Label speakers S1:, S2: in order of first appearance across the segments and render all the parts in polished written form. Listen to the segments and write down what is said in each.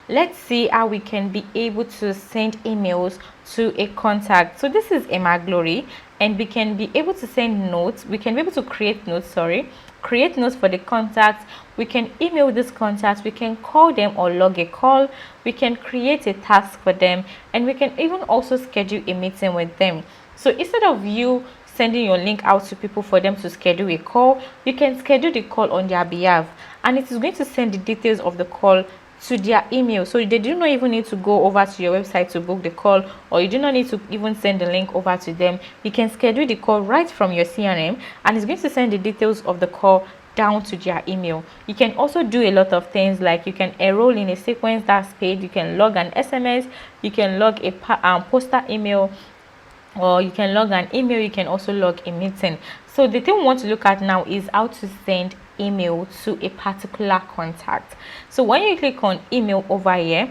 S1: Let's see how we can be able to send emails to a contact. So this is Emma Glory, and we can be able to send notes. We can be able to create notes, create notes for the contacts. We can email these contacts, we can call them or log a call, we can create a task for them, and we can even also schedule a meeting with them. So instead of you sending your link out to people for them to schedule a call, you can schedule the call on their behalf, and it is going to send the details of the call to their email. So they do not even need to go over to your website to book the call, or you do not need to even send the link over to them. You can schedule the call right from your CRM, and it's going to send the details of the call down to their email. You can also do a lot of things, like you can enroll in a sequence that's paid, you can log an SMS, you can log a poster email, or you can log an email, you can also log a meeting. So the thing we want to look at now is how to send email to a particular contact. So when you click on email over here,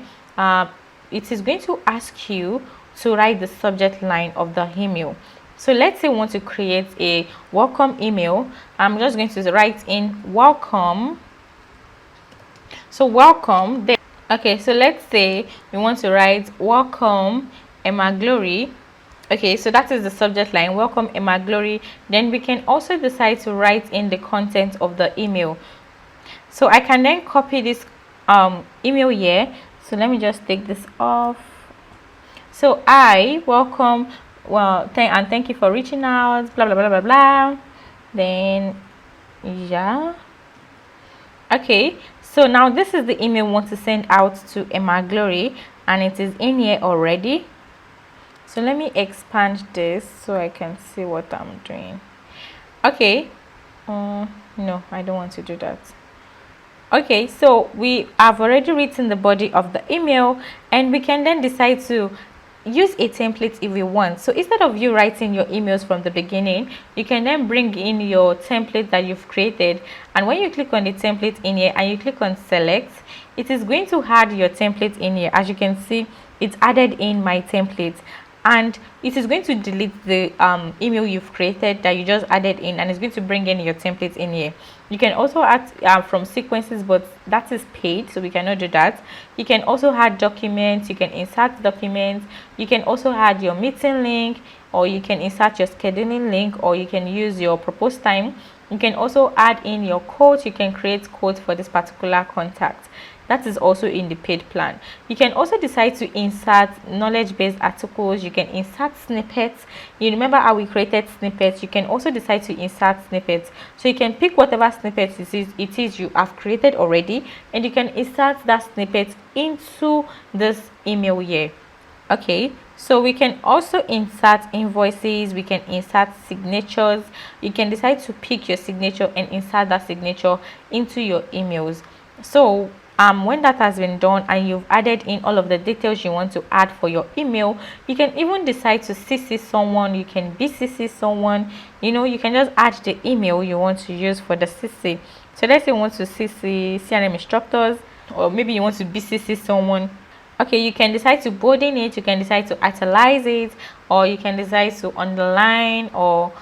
S1: it is going to ask you to write the subject line of the email. So let's say we want to create a welcome email. I'm just going to write in welcome. So welcome there. Okay, so let's say we want to write welcome Emma Glory. Okay, so that is the subject line, welcome Emma Glory. Then we can also decide to write in the content of the email. So I can then copy this email here. So let me just take this off. So I welcome, thank you for reaching out, blah blah blah blah blah. Then yeah, okay, so now this is the email we want to send out to Emma Glory, and it is in here already. So let me expand this so I can see what I'm doing. Okay, no, I don't want to do that. Okay, so we have already written the body of the email, and we can then decide to use a template if we want. So instead of you writing your emails from the beginning, you can then bring in your template that you've created, and when you click on the template in here and you click on select, it is going to add your template in here. As you can see, it's added in my template, and it is going to delete the email you've created that you just added in, and it's going to bring in your template in here. You can also add from sequences, but that is paid, so we cannot do that. You can also add documents, you can insert documents, you can also add your meeting link, or you can insert your scheduling link, or you can use your proposed time. You can also add in your quote. You can create quotes for this particular contact. That is also in the paid plan. You can also decide to insert knowledge-based articles. You can insert snippets. You remember how we created snippets? You can also decide to insert snippets. So you can pick whatever snippet it is you have created already, and you can insert that snippet into this email here. Okay, so we can also insert invoices, we can insert signatures. You can decide to pick your signature and insert that signature into your emails. So when that has been done and you've added in all of the details you want to add for your email, you can even decide to CC someone. You can BCC someone. You can just add the email you want to use for the CC. So let's say you want to CC CRM instructors, or maybe you want to BCC someone. Okay, you can decide to bolding it, you can decide to italize it, or you can decide to underline, or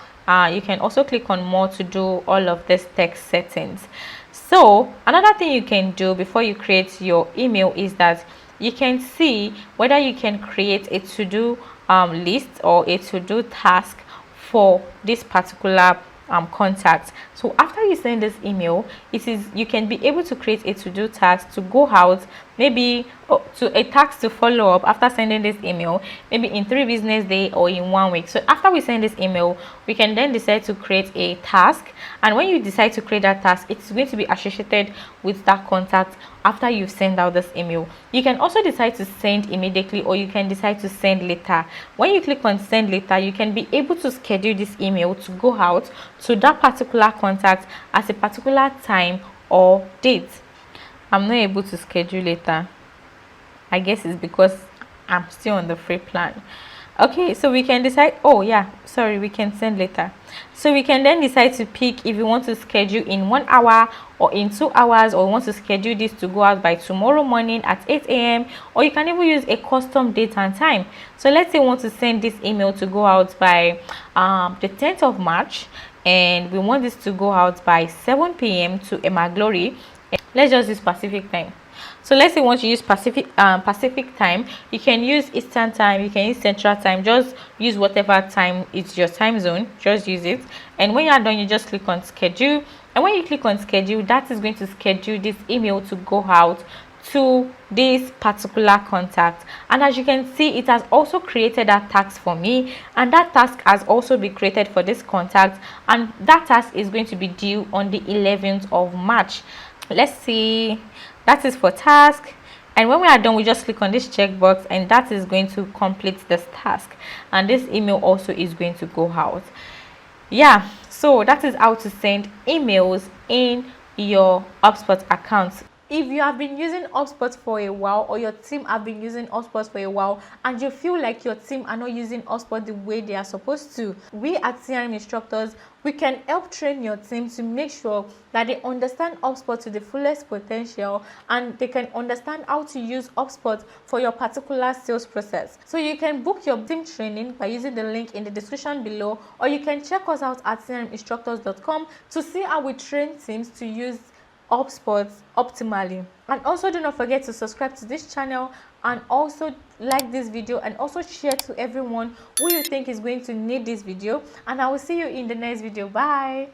S1: you can also click on more to do all of this text settings. So another thing you can do before you create your email is that you can see whether you can create a to-do list or a to-do task for this particular contact. So after you send this email, you can be able to create a to-do task to go out, maybe to a task to follow up after sending this email, maybe in 3 business days or in 1 week. So after we send this email, we can then decide to create a task, and when you decide to create that task, it's going to be associated with that contact after you send out this email. You can also decide to send immediately, or you can decide to send later. When you click on send later, you can be able to schedule this email to go out to that particular contact at a particular time or date. I'm not able to schedule later. I guess it's because I'm still on the free plan. Okay, so we can decide, we can send later. So we can then decide to pick if you want to schedule in 1 hour or in 2 hours, or want to schedule this to go out by tomorrow morning at 8 a.m. or you can even use a custom date and time. So let's say we want to send this email to go out by the 10th of March, and we want this to go out by 7 p.m. to Emma Glory. Let's just use Pacific time. So let's say you want to use Pacific time, you can use Eastern time, you can use Central time. Just use whatever time is your time zone, just use it. And when you are done, you just click on schedule, and when you click on schedule, that is going to schedule this email to go out to this particular contact. And as you can see, it has also created that task for me, and that task has also been created for this contact, and that task is going to be due on the 11th of March. Let's see, that is for task. And when we are done, we just click on this checkbox, and that is going to complete this task, and this email also is going to go out. Yeah, so that is how to send emails in your HubSpot account. If you have been using HubSpot for a while, or your team have been using HubSpot for a while, and you feel like your team are not using HubSpot the way they are supposed to, we at CRM instructors, we can help train your team to make sure that they understand HubSpot to the fullest potential, and they can understand how to use HubSpot for your particular sales process. So you can book your team training by using the link in the description below, or you can check us out at crminstructors.com to see how we train teams to use HubSpot optimally. And also, do not forget to subscribe to this channel, and also like this video, and also share to everyone who you think is going to need this video. And I will see you in the next video. Bye.